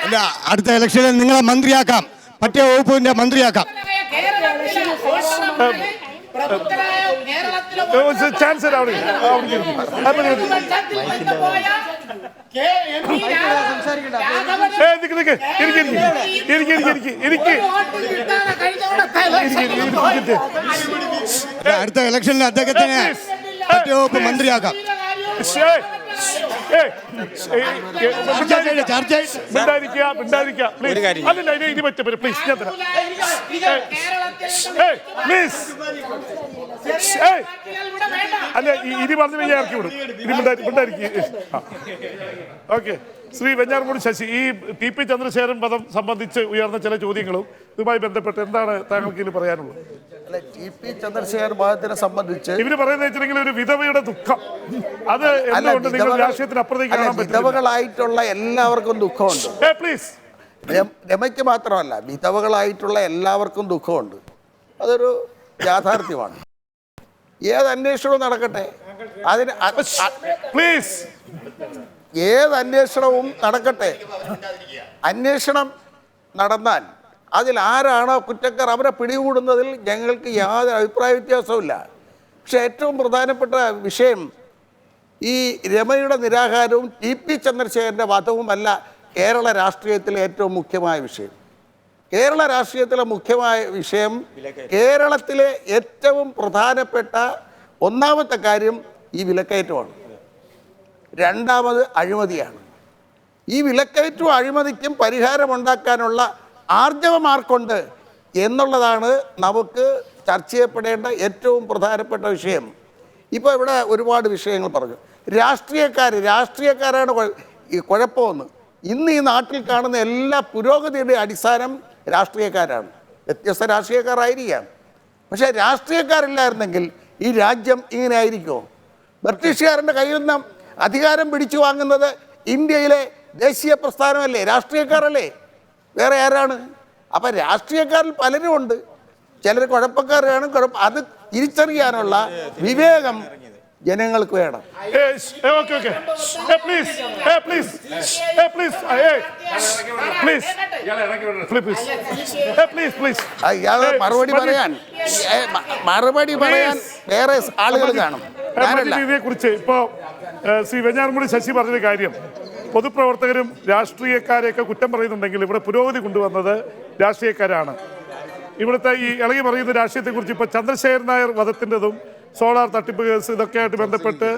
അല്ല, അടുത്ത ഇലക്ഷനിൽ നിങ്ങളെ മന്ത്രിയാക്കാം, പട്ടിക വകുപ്പിന്റെ മന്ത്രിയാക്കാം. ചാൻസ് അടുത്ത ഇലക്ഷനിൽ അദ്ദേഹത്തിന് പട്ടിക വകുപ്പ് മന്ത്രിയാക്കാം. അല്ല, ഇനി പറഞ്ഞു ഞാൻ ഇറക്കി വിടും. ഇനി മിണ്ടായിരിക്കും. ഓക്കെ. ശ്രീ വെഞ്ഞാറമൂട് ശശി, ഈ ടി പി ചന്ദ്രശേഖരൻ വധം സംബന്ധിച്ച് ഉയർന്ന ചില ചോദ്യങ്ങളും ഇതുമായി ബന്ധപ്പെട്ട് എന്താണ് താങ്കൾക്ക് ഇതിൽ പറയാനുള്ളത്? ടി പി ചന്ദ്രശേഖർ വധത്തിനെ സംബന്ധിച്ച് ഇവര് പറയുന്നത് വെച്ചിട്ടുണ്ടെങ്കിൽ ഒരു വിധവയുടെ ദുഃഖം, അത് എന്തുകൊണ്ട് നിങ്ങൾ രാഷ്ട്രീയത്തിന് അപ്പുറത്തേക്ക് കാണാൻ പറ്റും? വിധവകളായിട്ടുള്ള എല്ലാവർക്കും ദുഃഖമുണ്ട്. പ്ലീസ്. രമയ്ക്ക് മാത്രമല്ല, വിധവകളായിട്ടുള്ള എല്ലാവർക്കും ദുഃഖമുണ്ട്. അതൊരു യാഥാർത്ഥ്യമാണ്. ഏത് അന്വേഷണവും നടക്കട്ടെ, അതിന് പ്ലീസ് ഏത് അന്വേഷണവും നടക്കട്ടെ. അന്വേഷണം നടന്നാൽ അതിൽ ആരാണോ കുറ്റക്കാർ അവരെ പിടികൂടുന്നതിൽ ഞങ്ങൾക്ക് യാതൊരു അഭിപ്രായ വ്യത്യാസവുമില്ല. പക്ഷെ ഏറ്റവും പ്രധാനപ്പെട്ട വിഷയം ഈ രമയുടെ നിരാഹാരവും ടി പി ചന്ദ്രശേഖരൻ്റെ വധവുമല്ല കേരള രാഷ്ട്രീയത്തിലെ ഏറ്റവും മുഖ്യമായ വിഷയം. കേരള രാഷ്ട്രീയത്തിലെ മുഖ്യമായ വിഷയം, കേരളത്തിലെ ഏറ്റവും പ്രധാനപ്പെട്ട ഒന്നാമത്തെ കാര്യം ഈ വിലക്കയറ്റമാണ്. രണ്ടാമത് അഴിമതിയാണ്. ഈ വിലക്കയറ്റവും അഴിമതിക്കും പരിഹാരമുണ്ടാക്കാനുള്ള ആർജവം ആർക്കുണ്ട് എന്നുള്ളതാണ് നമുക്ക് ചർച്ച ചെയ്യപ്പെടേണ്ട ഏറ്റവും പ്രധാനപ്പെട്ട വിഷയം. ഇപ്പോൾ ഇവിടെ ഒരുപാട് വിഷയങ്ങൾ പറഞ്ഞു. രാഷ്ട്രീയക്കാരാണ് ഈ കുഴപ്പമെന്ന്. ഇന്ന് ഈ നാട്ടിൽ കാണുന്ന എല്ലാ പുരോഗതിയുടെ അടിസ്ഥാനം രാഷ്ട്രീയക്കാരാണ്. വ്യത്യസ്ത രാഷ്ട്രീയക്കാരായിരിക്കാം, പക്ഷേ രാഷ്ട്രീയക്കാരില്ലായിരുന്നെങ്കിൽ ഈ രാജ്യം ഇങ്ങനെ ആയിരിക്കുമോ? ബ്രിട്ടീഷുകാരൻ്റെ കയ്യിൽ നിന്ന് അധികാരം പിടിച്ചു വാങ്ങുന്നത് ഇന്ത്യയിലെ ദേശീയ പ്രസ്ഥാനമല്ലേ, രാഷ്ട്രീയക്കാരല്ലേ, വേറെ ആരാണ്? അപ്പം രാഷ്ട്രീയക്കാരിൽ പലരും ഉണ്ട്. ചിലർ കുഴപ്പക്കാരാണ്. അത് തിരിച്ചറിയാനുള്ള വിവേകം ജനങ്ങൾക്ക് വേണം. ഇയാളെ മറുപടി പറയാൻ വേറെ ആളുകൾ കാണും. കുറിച്ച് ഇപ്പോ ശ്രീ വെഞ്ഞാറമൂട് ശശി പറഞ്ഞൊരു കാര്യം, പൊതുപ്രവർത്തകരും രാഷ്ട്രീയക്കാരെയൊക്കെ കുറ്റം പറയുന്നുണ്ടെങ്കിൽ ഇവിടെ പുരോഗതി കൊണ്ടുവന്നത് രാഷ്ട്രീയക്കാരാണ്. ഇവിടുത്തെ ഈ ഇളകി പറയുന്ന രാഷ്ട്രീയത്തെക്കുറിച്ച് ഇപ്പോൾ ചന്ദ്രശേഖരൻ നായർ വധത്തിൻ്റെതും സോളാർ തട്ടിപ്പ് കേസ് ഇതൊക്കെയായിട്ട് ബന്ധപ്പെട്ട്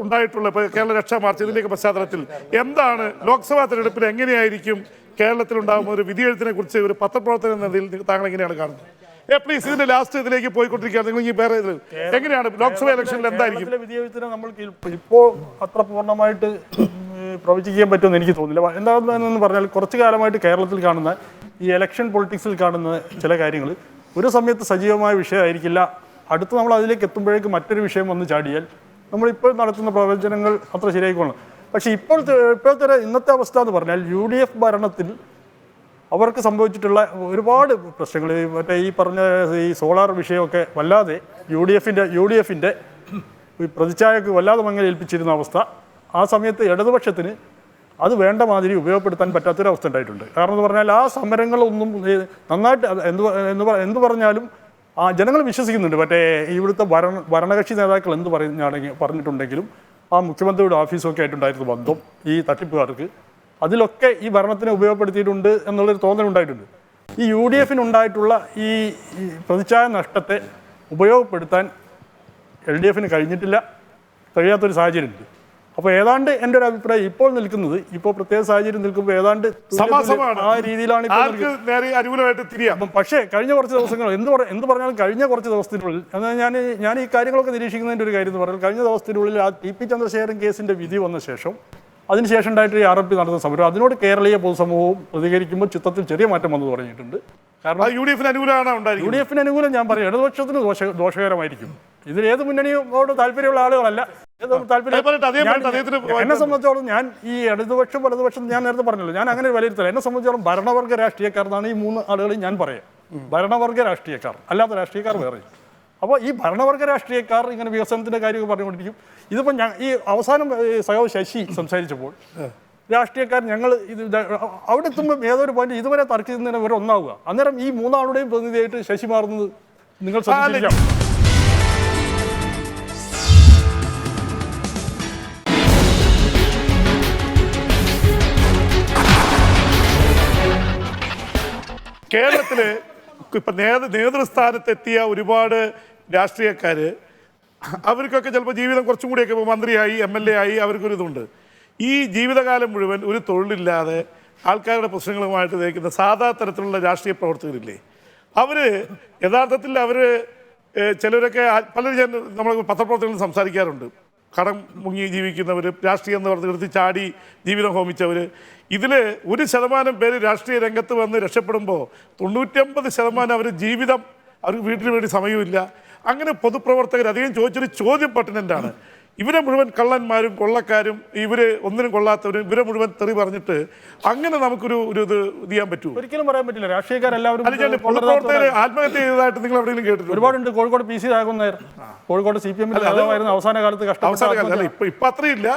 ഉണ്ടായിട്ടുള്ള ഇപ്പോൾ കേരള രക്ഷാ മാർച്ച്, ഇതിൻ്റെയൊക്കെ പശ്ചാത്തലത്തിൽ എന്താണ് ലോക്സഭാ തെരഞ്ഞെടുപ്പിൽ എങ്ങനെയായിരിക്കും കേരളത്തിലുണ്ടാകുന്ന ഒരു വിധിയെഴുത്തിനെ കുറിച്ച് ഒരു പത്രപ്രവർത്തകൻ എന്നതിൽ താങ്കൾ എങ്ങനെയാണ് കാണുന്നത്? പ്ലീസ്, ഇതിന്റെ ലാസ്റ്റ് ഇതിലേക്ക് പോയിക്കൊണ്ടിരിക്കുകയാണ്. നിങ്ങൾ ഈ വേറെ എങ്ങനെയാണ് ലോക്സഭാ ഇലക്ഷനിൽ എന്തായിരിക്കും വിധിയെഴുത്തിനെ നമ്മൾക്ക് ഇപ്പോൾ അത്ര പൂർണ്ണമായിട്ട് പ്രവചിക്കാൻ പറ്റുമെന്ന് എനിക്ക് തോന്നുന്നില്ല. എന്താണെന്ന് പറഞ്ഞാൽ കുറച്ചു കാലമായിട്ട് കേരളത്തിൽ കാണുന്ന ഈ ഇലക്ഷൻ പൊളിറ്റിക്സിൽ കാണുന്ന ചില കാര്യങ്ങൾ ഒരു സമയത്ത് സജീവമായ വിഷയമായിരിക്കില്ല. അടുത്ത് നമ്മൾ അതിലേക്ക് എത്തുമ്പോഴേക്ക് മറ്റൊരു വിഷയം വന്ന് ചാടിയാൽ നമ്മളിപ്പോൾ നടത്തുന്ന പ്രവചനങ്ങൾ അത്ര ശരിയായിക്കോണം. പക്ഷേ ഇപ്പോഴത്തെ ഇന്നത്തെ അവസ്ഥ എന്ന് പറഞ്ഞാൽ UDF ഭരണത്തിൽ അവർക്ക് സംഭവിച്ചിട്ടുള്ള ഒരുപാട് പ്രശ്നങ്ങൾ, മറ്റേ ഈ പറഞ്ഞ ഈ സോളാർ വിഷയമൊക്കെ വല്ലാതെ UDFിൻ്റെ പ്രതിച്ഛായക്ക് വല്ലാതെ മങ്ങലേൽപ്പിച്ചിരുന്ന അവസ്ഥ, ആ സമയത്ത് ഇടതുപക്ഷത്തിന് അത് വേണ്ട മാതിരി ഉപയോഗപ്പെടുത്താൻ പറ്റാത്തൊരവസ്ഥ ഉണ്ടായിട്ടുണ്ട്. കാരണം എന്ന് പറഞ്ഞാൽ ആ സമരങ്ങളൊന്നും നന്നായിട്ട് എന്ത് പറഞ്ഞാലും ആ ജനങ്ങൾ വിശ്വസിക്കുന്നുണ്ട്. മറ്റേ ഇവിടുത്തെ ഭരണകക്ഷി നേതാക്കൾ എന്ത് പറഞ്ഞിട്ടുണ്ടെങ്കിലും ആ മുഖ്യമന്ത്രിയുടെ ഓഫീസൊക്കെ ആയിട്ടുണ്ടായിരുന്ന ബന്ധം ഈ തട്ടിപ്പുകാർക്ക് അതിലൊക്കെ ഈ ഭരണത്തിനെ ഉപയോഗപ്പെടുത്തിയിട്ടുണ്ട് എന്നുള്ളൊരു തോന്നലുണ്ടായിട്ടുണ്ട്. ഈ UDFിനുണ്ടായിട്ടുള്ള ഈ പ്രതിച്ഛായ നഷ്ടത്തെ ഉപയോഗപ്പെടുത്താൻ LDFിന് കഴിയാത്തൊരു സാഹചര്യമുണ്ട്. അപ്പോൾ ഏതാണ്ട് എൻ്റെ ഒരു അഭിപ്രായം ഇപ്പോൾ നിൽക്കുന്നത്, ഇപ്പോൾ പ്രത്യേക സാഹചര്യം നിൽക്കുമ്പോൾ ഏതാണ്ട് ആ രീതിയിലാണ് ഇപ്പോൾ. പക്ഷേ കഴിഞ്ഞ കുറച്ച് ദിവസങ്ങൾ എന്ത് പറഞ്ഞാലും കഴിഞ്ഞ കുറച്ച് ദിവസത്തിനുള്ളിൽ, എന്നാൽ ഞാൻ ഈ കാര്യങ്ങളൊക്കെ നിരീക്ഷിക്കുന്നതിൻ്റെ ഒരു കാര്യം എന്ന് പറഞ്ഞാൽ കഴിഞ്ഞ ദിവസത്തിനുള്ളിൽ ആ ടി പി ചന്ദ്രശേഖരൻ കേസിൻ്റെ വിധി വന്ന ശേഷം അതിനുശേഷം ഉണ്ടായിട്ട് ഈ RMP നടന്ന സമരം, അതിനോട് കേരളീയ പൊതുസമൂഹവും പ്രതികരിക്കുമ്പോൾ ചിത്രത്തിൽ ചെറിയ മാറ്റം വന്നു തുടങ്ങിയിട്ടുണ്ട്. കാരണം UDFിന് അനുകൂലം ഞാൻ പറയും, ഇടതുപക്ഷത്തിന് ദോഷകരമായിരിക്കും. ഇതിൽ ഏത് മുന്നണിയോട് താല്പര്യമുള്ള ആളുകളല്ല. എന്നെ സംബന്ധിച്ചോളം ഞാൻ ഈ വലതുപക്ഷം ഞാൻ നേരത്തെ പറഞ്ഞല്ലോ, ഞാൻ അങ്ങനെ വിലയിരുത്തില്ല. എന്നെ സംബന്ധിച്ചോളം ഭരണവർഗ രാഷ്ട്രീയക്കാർ എന്നാണ് ഈ മൂന്ന് ആളുകളെയും ഞാൻ പറയാം. ഭരണവർഗ രാഷ്ട്രീയക്കാർ, അല്ലാത്ത രാഷ്ട്രീയക്കാർ വേറെ. അപ്പോൾ ഈ ഭരണവർഗ രാഷ്ട്രീയക്കാർ ഇങ്ങനെ വികസനത്തിൻ്റെ കാര്യമൊക്കെ പറഞ്ഞുകൊണ്ടിരിക്കും. ഇതിപ്പോൾ ഈ അവസാനം സഖാവ് ശശി സംസാരിച്ചപ്പോൾ രാഷ്ട്രീയക്കാർ ഞങ്ങൾ അവിടെ എത്തുമ്പോൾ ഏതൊരു പോയിന്റ് ഇതുവരെ തർക്കിക്കുന്നതിന് ഇവർ ഒന്നാവുക. അന്നേരം ഈ മൂന്നാളുടെയും പ്രതിനിധിയായിട്ട് ശശി മാറുന്നത് നിങ്ങൾ ശ്രദ്ധിച്ചിരിക്കാം. കേരളത്തില് ഇപ്പൊ നേതൃസ്ഥാനത്തെത്തിയ ഒരുപാട് രാഷ്ട്രീയക്കാര് അവർക്കൊക്കെ ചിലപ്പോൾ ജീവിതം കുറച്ചും കൂടിയൊക്കെ മന്ത്രിയായി MLA ആയി അവർക്കൊരിതുണ്ട്. ഈ ജീവിതകാലം മുഴുവൻ ഒരു തൊഴിലില്ലാതെ ആൾക്കാരുടെ പ്രശ്നങ്ങളുമായിട്ട് നയിക്കുന്ന സാധാ തരത്തിലുള്ള രാഷ്ട്രീയ പ്രവർത്തകരില്ലേ, അവർ യഥാർത്ഥത്തിൽ ചിലരൊക്കെ പലരും നമ്മൾ പത്രപ്രവർത്തകരും സംസാരിക്കാറുണ്ട്. കടം മുങ്ങി ജീവിക്കുന്നവർ, രാഷ്ട്രീയം എന്ന് പറഞ്ഞെടുത്ത് ചാടി ജീവിതം ഹോമിച്ചവർ. ഇതിൽ 1% പേര് രാഷ്ട്രീയ രംഗത്ത് വന്ന് രക്ഷപ്പെടുമ്പോൾ 99% അവർ ജീവിതം, അവർക്ക് വീട്ടിന് വേണ്ടി സമയമില്ല. അങ്ങനെ പൊതുപ്രവർത്തകർ അധികം ചോദിച്ചൊരു ചോദ്യം പർട്ടിനൻ്റാണ്. ഇവരെ മുഴുവൻ കള്ളന്മാരും കൊള്ളക്കാരും ഒന്നിനും കൊള്ളാത്തവരും ഇവരെ മുഴുവൻ തെറി പറഞ്ഞിട്ട് അങ്ങനെ നമുക്കൊരു ഇത് ചെയ്യാൻ പറ്റുമോ? ഒരിക്കലും പറയാൻ പറ്റില്ല. രാഷ്ട്രീയക്കാരെല്ലാവരും പൊതുപ്രവർത്തകർ ആത്മഹത്യ ചെയ്തതായിട്ട് നിങ്ങൾ എവിടെയെങ്കിലും കേട്ടിട്ടുണ്ട്? ഒരുപാടുണ്ട്. കോഴിക്കോട് PC രാഘവൻ, കോഴിക്കോട് CPM അവസാന കാലത്ത് അവസാന ഇപ്പൊ അത്രയില്ല.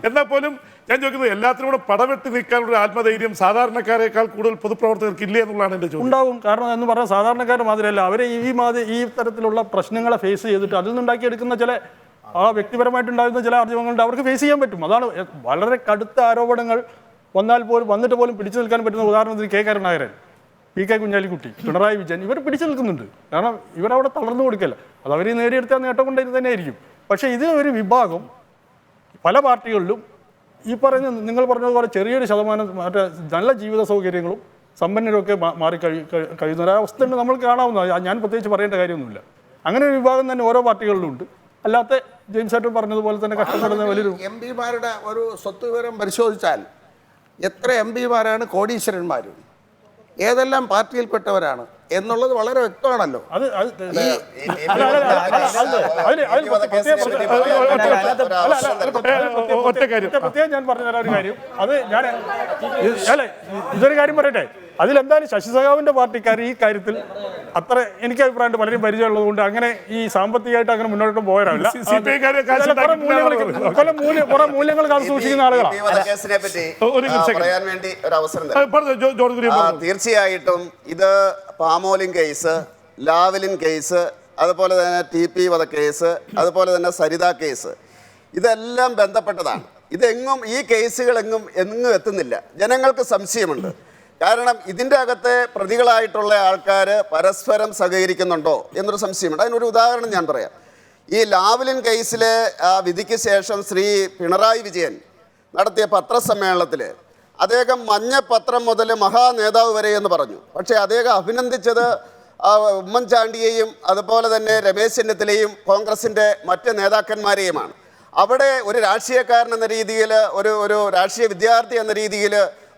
എന്നാൽ പോലും ഞാൻ ചോദിക്കുന്നത് എല്ലാത്തിനും കൂടെ പടവെട്ടി നിൽക്കാനുള്ള ആത്മധൈര്യം സാധാരണക്കാരേക്കാൾ കൂടുതൽ പൊതുപ്രവർത്തകർക്ക് ഇല്ലേ എന്നുള്ളതാണ് എന്റെ ചോദ്യം. ഉണ്ടാവും. കാരണം എന്ന് പറഞ്ഞാൽ സാധാരണക്കാരുടെ മാതിരിയല്ല അവരെ ഈ തരത്തിലുള്ള പ്രശ്നങ്ങളെ ഫേസ് ചെയ്തിട്ട് അതിൽ നിന്നുണ്ടാക്കിയെടുക്കുന്ന ചില വ്യക്തിപരമായിട്ടുണ്ടാകുന്ന ചില ആർജവങ്ങളുണ്ട്, അവർക്ക് ഫേസ് ചെയ്യാൻ പറ്റും. അതാണ് വളരെ കടുത്ത ആരോപണങ്ങൾ വന്നിട്ട് പോലും പിടിച്ചു നിൽക്കാൻ പറ്റുന്ന ഉദാഹരണത്തിന് K കരുണാകരൻ, PK കുഞ്ഞാലിക്കുട്ടി, പിണറായി വിജയൻ, ഇവർ പിടിച്ചു നിൽക്കുന്നുണ്ട്. കാരണം ഇവരവിടെ തളർന്നു കൊടുക്കല്ല. അത് അവർ നേടിയെടുത്ത നേട്ടം കൊണ്ട് തന്നെ ആയിരിക്കും. പക്ഷേ ഇത് ഒരു വിഭാഗം പല പാർട്ടികളിലും ഈ പറഞ്ഞ നിങ്ങൾ പറഞ്ഞതുപോലെ ചെറിയൊരു ശതമാനം മറ്റേ നല്ല ജീവിത സൗകര്യങ്ങളും സമ്പന്നരൊക്കെ കഴിയുന്ന ഒരവസ്ഥ ഉണ്ട് നമ്മൾ കാണാവുന്ന. ഞാൻ പ്രത്യേകിച്ച് പറയേണ്ട കാര്യമൊന്നുമില്ല. അങ്ങനെ ഒരു വിഭാഗം തന്നെ ഓരോ പാർട്ടികളിലും ഉണ്ട്. അല്ലാത്ത ജെയിംസ് ഏട്ടൻ പറഞ്ഞതുപോലെ തന്നെ കഷ്ടപ്പെടുന്ന വലിയൊരു MP-മാരുടെ ഒരു സ്വത്ത് വിവരം പരിശോധിച്ചാൽ എത്ര MP-മാരാണ് കോടീശ്വരന്മാരും, ഏതെല്ലാം പാർട്ടിയിൽപ്പെട്ടവരാണ് എന്നുള്ളത് വളരെ വ്യക്തമാണല്ലോ. പ്രത്യേകം ഞാൻ പറഞ്ഞു തരാൻ ഒരു കാര്യം, അത് ഞാൻ ഇതൊരു കാര്യം പറയട്ടെ. അതിലെന്തായാലും ശശി സഖാവിന്റെ പാർട്ടിക്കാർ ഈ കാര്യത്തിൽ അത്ര എനിക്ക് അഭിപ്രായമുണ്ട്, പലരും പരിചയമുള്ളത് കൊണ്ട് അങ്ങനെ ഈ സാമ്പത്തികമായിട്ട് അങ്ങനെ മുന്നോട്ട് പോകാറില്ല. കുറെ മൂല്യങ്ങൾ കാത്തു സൂക്ഷിക്കുന്ന ആളുകളാണ്. തീർച്ചയായിട്ടും ഇത് പാമോലിൻ കേസ്, ലാവലിൻ കേസ്, അതുപോലെ തന്നെ TP വധക്കേസ്, അതുപോലെ തന്നെ സരിത കേസ്, ഇതെല്ലാം ബന്ധപ്പെട്ടതാണ്. ഇതെങ്ങും ഈ കേസുകളെങ്ങും എത്തുന്നില്ല. ജനങ്ങൾക്ക് സംശയമുണ്ട്. കാരണം ഇതിൻ്റെ അകത്തെ പ്രതികളായിട്ടുള്ള ആൾക്കാർ പരസ്പരം സഹകരിക്കുന്നുണ്ടോ എന്നൊരു സംശയമുണ്ട്. അതിനൊരു ഉദാഹരണം ഞാൻ പറയാം. ഈ ലാവലിൻ കേസിലെ വിധിക്ക് ശേഷം ശ്രീ പിണറായി വിജയൻ നടത്തിയ പത്രസമ്മേളനത്തിൽ അദ്ദേഹം മഞ്ഞപ്പത്രം മുതൽ മഹാനേതാവ് വരെ എന്ന് പറഞ്ഞു. പക്ഷേ അദ്ദേഹം അഭിനന്ദിച്ചത് ഉമ്മൻചാണ്ടിയെയും അതുപോലെ തന്നെ രമേശ് ചെന്നിത്തലയും കോൺഗ്രസിൻ്റെ മറ്റ് നേതാക്കന്മാരെയുമാണ്. അവിടെ ഒരു രാഷ്ട്രീയക്കാരൻ എന്ന രീതിയിൽ, ഒരു രാഷ്ട്രീയ വിദ്യാർത്ഥി എന്ന രീതിയിൽ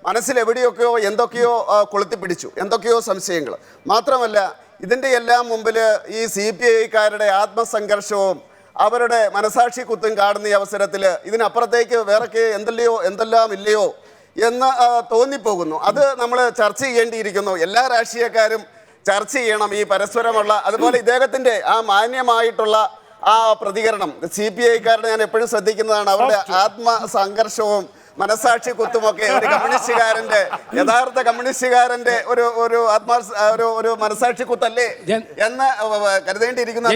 മനസ്സിലെവിടെയൊക്കെയോ എന്തൊക്കെയോ കൊളുത്തിപ്പിടിച്ചു, എന്തൊക്കെയോ സംശയങ്ങൾ. മാത്രമല്ല ഇതിൻ്റെ എല്ലാം മുമ്പിൽ ഈ CPI-കാരുടെ ആത്മസംഘർഷവും അവരുടെ മനസാക്ഷി കുത്തും കാണുന്ന ഈ അവസരത്തിൽ ഇതിനപ്പുറത്തേക്ക് വേറെ എന്തെല്ലാം ഇല്ലയോ എന്ന് തോന്നിപ്പോകുന്നു. അത് നമ്മൾ ചർച്ച ചെയ്യേണ്ടിയിരിക്കുന്നു. എല്ലാ രാഷ്ട്രീയക്കാരും ചർച്ച ചെയ്യണം ഈ പരസ്പരമുള്ള. അതുപോലെ ഇദ്ദേഹത്തിൻ്റെ മാന്യമായിട്ടുള്ള പ്രതികരണം CPI-കാരുടെ ഞാൻ എപ്പോഴും ശ്രദ്ധിക്കുന്നതാണ്. അവരുടെ ആത്മസംഘർഷവും മനസാക്ഷി കുത്തുമൊക്കെ ഒരു കമ്മ്യൂണിസ്റ്റുകാരന്റെ, യഥാർത്ഥ കമ്മ്യൂണിസ്റ്റുകാരന്റെ ഒരു മനസാക്ഷി കുത്തല്ലേ എന്ന് കരുതേണ്ടിയിരിക്കുന്ന.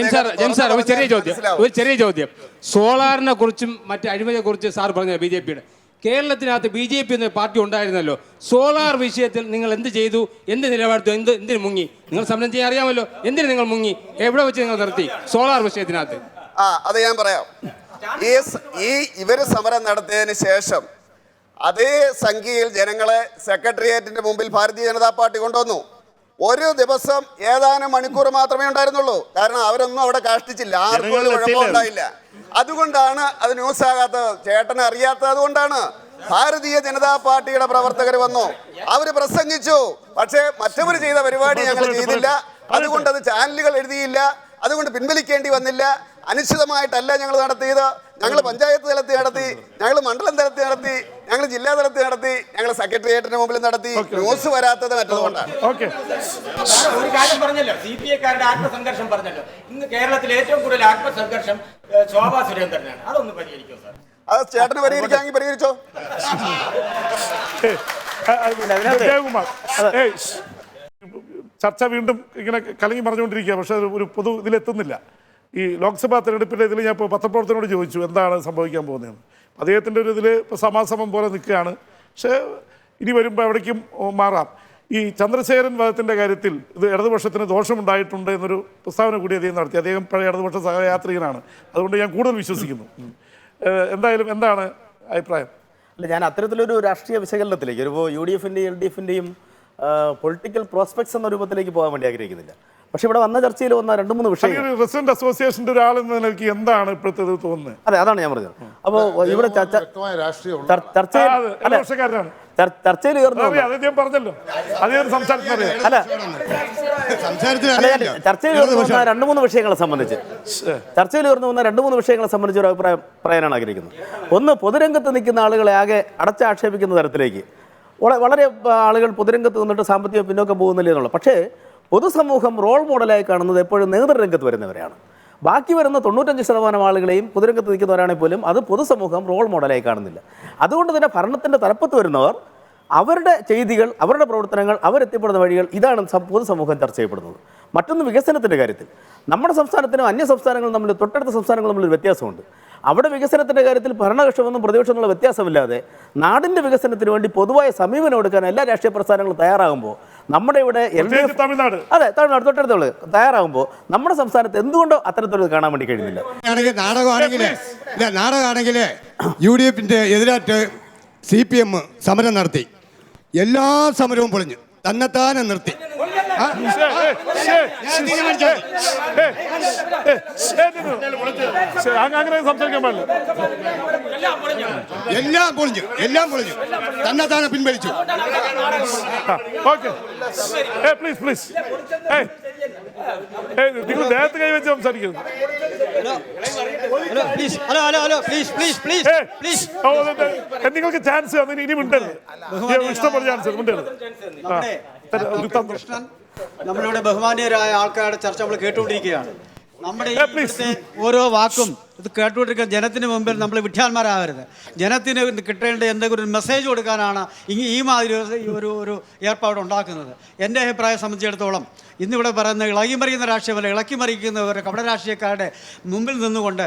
ഒരു ചെറിയ ചോദ്യം. സോളാറിനെ കുറിച്ചും മറ്റു അഴിമതിയെ കുറിച്ച് സാർ പറഞ്ഞ BJP-യുടെ കേരളത്തിനകത്ത് BJP എന്ന പാർട്ടി ഉണ്ടായിരുന്നല്ലോ. സോളാർ വിഷയത്തിൽ നിങ്ങൾ എന്ത് ചെയ്തു, എന്ത് നിലപാടെടുത്തു, എന്തിനു മുങ്ങി? നിങ്ങൾ സമരം ചെയ്യാൻ അറിയാമല്ലോ. എന്തിനു നിങ്ങൾ മുങ്ങി? എവിടെ വെച്ച് നിങ്ങൾ നിർത്തി സോളാർ വിഷയത്തിനകത്ത്? അത് ഞാൻ പറയാം. ഇവര് സമരം നടത്തിയതിന് ശേഷം അതേ സംഖ്യയിൽ ജനങ്ങളെ സെക്രട്ടേറിയറ്റിന്റെ മുമ്പിൽ ഭാരതീയ ജനതാ പാർട്ടി കൊണ്ടുവന്നു. ഒരു ദിവസം ഏതാനും മണിക്കൂർ മാത്രമേ ഉണ്ടായിരുന്നുള്ളൂ. കാരണം അവരൊന്നും അവിടെ കാഷ്ടിച്ചില്ല, ആർക്കും ഒരു കുഴപ്പമുണ്ടായില്ല. അതുകൊണ്ടാണ് അത് ന്യൂസ് ആകാത്തത്. ചേട്ടനെ അറിയാത്തത് അതുകൊണ്ടാണ്. ഭാരതീയ ജനതാ പാർട്ടിയുടെ പ്രവർത്തകർ വന്നു, അവര് പ്രസംഗിച്ചു. പക്ഷേ മറ്റവർ ചെയ്ത പരിപാടി ഞങ്ങൾ ചെയ്തില്ല. അതുകൊണ്ട് അത് ചാനലുകൾ എഴുതിയില്ല. അതുകൊണ്ട് പിൻവലിക്കേണ്ടി വന്നില്ല. അനിശ്ചിതമായിട്ടല്ല ഞങ്ങൾ നടത്തിയത്. ഞങ്ങൾ പഞ്ചായത്ത് തലത്തിൽ നടത്തി, ഞങ്ങൾ മണ്ഡലം തലത്തിൽ നടത്തി, ഞങ്ങൾ ജില്ലാ തലത്തിൽ നടത്തി, ഞങ്ങൾ സെക്രട്ടേറിയറ്റിന് മുമ്പിൽ നടത്തി. ന്യൂസ് വരാത്തത് മറ്റതുകൊണ്ടാണ്. ഒരു കാര്യം പറഞ്ഞല്ലോ, CPI-കാരുടെ ആത്മസംഘർഷം പറഞ്ഞല്ലോ. ഇന്ന് കേരളത്തിൽ ഏറ്റവും കൂടുതൽ ആത്മസംഘർഷം ശോഭാ സുരേന്ദ്രനാണ്. അതൊന്ന് പരിഹരിക്കും സാർ. അത് ചേട്ടന് പരിഹരിക്കാമെങ്കിൽ പരിഹരിച്ചോ. ജയകുമാർ, ചർച്ച വീണ്ടും ഇങ്ങനെ കലങ്ങി പറഞ്ഞുകൊണ്ടിരിക്കുക, പക്ഷെ ഒരു പൊതു ഇതിലെത്തുന്നില്ല. ഈ ലോക്സഭാ തെരഞ്ഞെടുപ്പിൻ്റെ ഇതിൽ ഞാൻ ഇപ്പോൾ പത്രപ്രവർത്തകനോട് ചോദിച്ചു എന്താണ് സംഭവിക്കാൻ പോകുന്നതെന്ന്. അദ്ദേഹത്തിൻ്റെ ഒരു ഇതിൽ ഇപ്പോൾ സമാസമം പോലെ നിൽക്കുകയാണ്. പക്ഷേ ഇനി വരുമ്പോൾ എവിടേക്കും മാറാം. ഈ ചന്ദ്രശേഖരൻ വധത്തിൻ്റെ കാര്യത്തിൽ ഇത് ഇടതുപക്ഷത്തിന് ദോഷമുണ്ടായിട്ടുണ്ട് എന്നൊരു പ്രസ്താവന കൂടി അദ്ദേഹം നടത്തി. അദ്ദേഹം പഴയ ഇടതുപക്ഷ സഹയാത്രികനാണ്, അതുകൊണ്ട് ഞാൻ കൂടുതൽ വിശ്വസിക്കുന്നു. എന്തായാലും എന്താണ് അഭിപ്രായം? അല്ല, ഞാൻ അത്തരത്തിലൊരു രാഷ്ട്രീയ വിശകലനത്തിലേക്ക് ഒരു UDF-ൻ്റെയും LDF-ൻ്റെയും പൊളിറ്റിക്കൽ പ്രോസ്പെക്ട്സ് എന്ന രൂപത്തിലേക്ക് പോകാൻ വേണ്ടി ആഗ്രഹിക്കുന്നില്ല. പക്ഷേ ഇവിടെ വന്ന ചർച്ചയിൽ വന്ന 2-3 വിഷയങ്ങൾ റെസിഡന്റ് അസോസിയേഷന്റെ ഒരാൾ എന്ന നിലയ്ക്ക് എന്താണ് ഇപ്പോഴത്തെ തോന്നുന്നത്? അതെ, അതാണ് ഞാൻ പറഞ്ഞത്. അപ്പോൾ ഇവിടെ ചർച്ചയിൽ ഉയർന്നു പറഞ്ഞല്ലോ, അല്ല ചർച്ചയിൽ ഉയർന്നു വന്ന 2-3 വിഷയങ്ങളെ സംബന്ധിച്ച് ഒരു അഭിപ്രായം പറയാനാണ് ആഗ്രഹിക്കുന്നത്. ഒന്ന്, പൊതുരംഗത്ത് നിൽക്കുന്ന ആളുകളെ ആകെ അടച്ചാക്ഷേപിക്കുന്ന തരത്തിലേക്ക് വളരെ ആളുകൾ പൊതുരംഗത്ത് നിന്നിട്ട് സാമ്പത്തിക പിന്നോക്കം പോകുന്നില്ല എന്നുള്ളത്. പക്ഷേ പൊതുസമൂഹം റോൾ മോഡലായി കാണുന്നത് എപ്പോഴും നേതൃരംഗത്ത് വരുന്നവരെയാണ്. ബാക്കി വരുന്ന 95% ആളുകളെയും പൊതുരംഗത്ത് നിൽക്കുന്നവരാണെങ്കിൽ പോലും അത് പൊതുസമൂഹം റോൾ മോഡലായി കാണുന്നില്ല. അതുകൊണ്ട് തന്നെ ഭരണത്തിൻ്റെ തലപ്പത്ത് വരുന്നവർ അവരുടെ ചെയ്തികൾ, അവരുടെ പ്രവർത്തനങ്ങൾ, അവരെത്തിപ്പെടുന്ന വഴികൾ, ഇതാണ് പൊതുസമൂഹം ചർച്ച ചെയ്യപ്പെടുന്നത്. മറ്റൊന്ന്, വികസനത്തിൻ്റെ കാര്യത്തിൽ നമ്മുടെ സംസ്ഥാനത്തിനും അന്യ സംസ്ഥാനങ്ങളും തമ്മിൽ, തൊട്ടടുത്ത സംസ്ഥാനങ്ങളും തമ്മിൽ വ്യത്യാസമുണ്ട്. അവിടെ വികസനത്തിൻ്റെ കാര്യത്തിൽ ഭരണകക്ഷമെന്നും പ്രതിപക്ഷമെന്നുള്ള വ്യത്യാസമില്ലാതെ നാടിൻ്റെ വികസനത്തിന് വേണ്ടി പൊതുവായ സമീപനം എടുക്കാൻ എല്ലാ രാഷ്ട്രീയ പ്രസ്ഥാനങ്ങളും തയ്യാറാകുമ്പോൾ നമ്മുടെ ഇവിടെ തമിഴ്നാട്, അതെ തമിഴ്നാട് തൊട്ടടുത്തുള്ളത് തയ്യാറാകുമ്പോൾ നമ്മുടെ സംസ്ഥാനത്ത് എന്തുകൊണ്ടോ അത്തരത്തിലത് കാണാൻ വേണ്ടി കഴിയുന്നില്ല. നാടകമാണെങ്കിൽ UDF-ന്റെ എതിരായിട്ട് CPM സമരം നടത്തി, എല്ലാ സമരവും പൊളിഞ്ഞു, തന്നെത്താനെ നിർത്തി. അങ്ങനെ സംസാരിക്കാൻ പാടില്ല. എല്ലാം പൊളിഞ്ഞു തന്നെത്താനെ പിൻവലിച്ചു. ഓക്കെ, പ്ലീസ് പ്ലീസ്, നിങ്ങൾ നേരത്തെ കൈവച്ച് സംസാരിക്കുന്നു. നിങ്ങൾക്ക് ചാൻസ് ഇനി മിണ്ടരുത്, ഇഷ്ടപ്പെടുന്ന ചാൻസ് മിണ്ടരുത്. നമ്മളിവിടെ ബഹുമാനീയരായ ആൾക്കാരുടെ ചർച്ച നമ്മൾ കേട്ടുകൊണ്ടിരിക്കുകയാണ്. നമ്മുടെ ഓരോ വാക്കും ഇത് കേട്ടുകൊണ്ടിരിക്കുന്ന ജനത്തിന് മുമ്പിൽ നമ്മൾ വിഡ്ഢാന്മാരാകരുത്. ജനത്തിന് കിട്ടേണ്ട എന്തെങ്കിലും ഒരു മെസ്സേജ് കൊടുക്കാനാണ് ഈ മാതിരി ഒരു ഏർപ്പാട് ഉണ്ടാക്കുന്നത്. എൻ്റെ അഭിപ്രായം സംബന്ധിച്ചിടത്തോളം ഇന്നിവിടെ പറയുന്ന ഇളകിമറിയുന്ന രാഷ്ട്രീയമല്ല, ഇളക്കിമറിക്കുന്നവർ കപട രാഷ്ട്രീയക്കാരുടെ മുമ്പിൽ നിന്നുകൊണ്ട്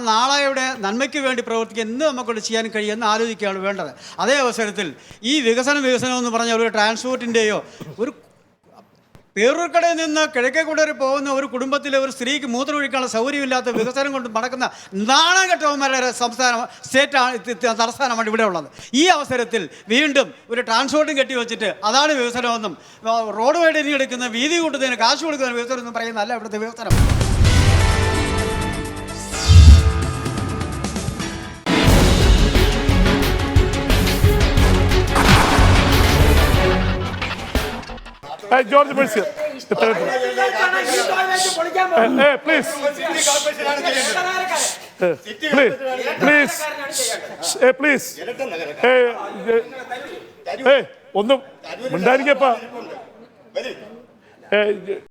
നാളെയുടെ നന്മയ്ക്ക് വേണ്ടി പ്രവർത്തിക്കാൻ എന്ത് നമുക്കൊണ്ട് ചെയ്യാൻ കഴിയുമെന്ന് ആലോചിക്കുകയാണ് വേണ്ടത്. അതേ അവസരത്തിൽ ഈ വികസനം എന്ന് പറഞ്ഞാൽ ഒരു ട്രാൻസ്പോർട്ടിൻ്റെയോ ഒരു പേരൂർക്കടയിൽ നിന്ന് കിഴക്കേക്കൂടെ പോകുന്ന ഒരു കുടുംബത്തിലെ ഒരു സ്ത്രീക്ക് മൂത്രമൊഴിക്കാനുള്ള സൗകര്യമില്ലാത്ത വികസനം കൊണ്ട് നടക്കുന്ന നാണംകെട്ടവന്മാരുടെ തലസ്ഥാനമാണ് ഇവിടെ ഉള്ളത്. ഈ അവസരത്തിൽ വീണ്ടും ഒരു ട്രാൻസ്പോർട്ടും കെട്ടിവെച്ചിട്ട് അതാണ് വികസനമെന്നും റോഡ് വൈഡനിങ് എടുക്കുന്ന വീതി കൂട്ടുന്നതിന് കാശ് കൊടുക്കുന്ന വികസനം എന്നും പറയുന്നതല്ല ഇവിടുത്തെ വികസനം. ജോർജ് ബഷീർ, പ്ലീസ് ഒന്നും മിണ്ടായിരിക്കപ്പാ.